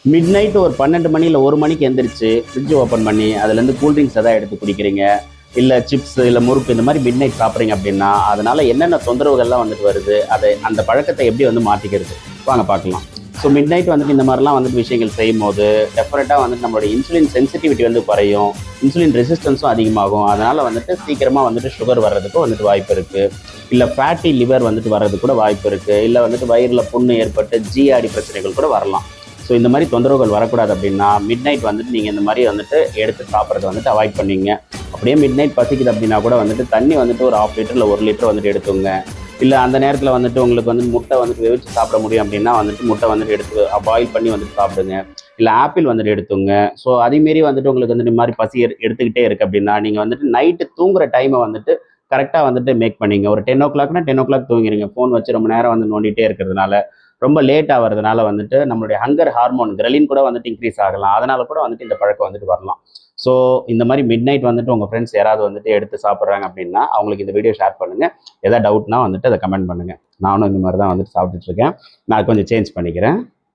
Mid night ஒரு 12 மணி இல்லை 1 மணிக்கு எந்திரிச்சு ஃப்ரிட்ஜ் ஓப்பன் பண்ணி அதுலேருந்து கூல்ட்ரிங்க்ஸ் எதாவது எடுத்து குடிக்கிறீங்க, இல்லை சிப்ஸ் இல்லை முறுக்கு இந்த மாதிரி மிட் நைட் சாப்பிட்றீங்க அப்படின்னா அதனால என்னென்ன தொந்தரவுகள்லாம் வந்துட்டு வருது, அதை அந்த பழக்கத்தை எப்படி வந்து மாற்றிக்கிறது வாங்க பார்க்கலாம். ஸோ மிட் நைட் வந்துட்டு இந்த மாதிரிலாம் வந்துட்டு விஷயங்கள் செய்யும் போது டெஃபினட்டாக வந்துட்டு நம்மளோட இன்சுலின் சென்சிட்டிவிட்டி வந்து குறையும், இன்சுலின் ரெசிஸ்டன்ஸும் அதிகமாகும். அதனால் வந்துட்டு சீக்கிரமாக வந்துட்டு சுகர் வர்றதுக்கும் வந்துட்டு வாய்ப்பு இருக்குது, இல்லை ஃபேட்டி லிவர் வந்துட்டு வர்றதுக்கு கூட வாய்ப்பு இருக்குது, இல்லை வந்துட்டு வயிறில் புண்ணு ஏற்பட்டு ஜிஆடி பிரச்சனைகள் கூட வரலாம். ஸோ இந்த மாதிரி தொந்தரவுகள் வரக்கூடாது அப்படின்னா மிட் நைட் வந்துட்டு நீங்கள் இந்த மாதிரி வந்துட்டு எடுத்து சாப்பிட்றத வந்துட்டு அவாய்ட் பண்ணிங்க. அப்படியே மிட் நைட் பசிக்குது அப்படின்னா கூட வந்துட்டு தண்ணி வந்துட்டு ஒரு 1/2 லிட்டர் இல்லை 1 லிட்டர் வந்துட்டு எடுத்துங்க. இல்லை அந்த நேரத்தில் வந்துட்டு உங்களுக்கு வந்து முட்டை வந்துட்டு வெவிச்சு சாப்பிட முடியும் அப்படின்னா வந்துட்டு முட்டை வந்துட்டு எடுத்து பாயில் பண்ணி வந்துட்டு சாப்பிடுங்க. இல்லை ஆப்பிள் வந்துட்டு எடுத்துங்க. ஸோ அதேமாரி வந்துட்டு உங்களுக்கு வந்துட்டு இந்த மாதிரி பசி எடுத்துக்கிட்டே இருக்குது அப்படின்னா நீங்கள் வந்துட்டு நைட்டு தூங்குற டைமை வந்துட்டு கரெக்டாக வந்துட்டு மேக் பண்ணிங்க. ஒரு 10 o'clockனா 10 o'clock தூங்கிடுங்க. ஃபோன் வச்சு ரொம்ப நேரம் வந்து நோண்டிகிட்டே இருக்கிறதுனால ரொம்ப லேட் ஆகிறதுனால வந்துட்டு நம்மளுடைய ஹங்கர் ஹார்மோன் கிரலின் கூட வந்துட்டு இன்க்ரீஸ் ஆகலாம். அதனால கூட வந்துட்டு இந்த பழக்கம் வந்துட்டு வரலாம். ஸோ இந்த மாதிரி மிட் நைட் வந்துட்டு உங்கள் ஃப்ரெண்ட்ஸ் யாராவது வந்துட்டு எடுத்து சாப்பிட்றாங்க அப்படின்னா அவங்களுக்கு இந்த வீடியோ ஷேர் பண்ணுங்கள். எதாவது டவுட்னா வந்துட்டு அதை கமெண்ட் பண்ணுங்கள். நானும் இந்த மாதிரி தான் வந்துட்டு சாப்பிட்டுட்ருக்கேன். நான் கொஞ்சம் சேஞ்ச் பண்ணிக்கிறேன்.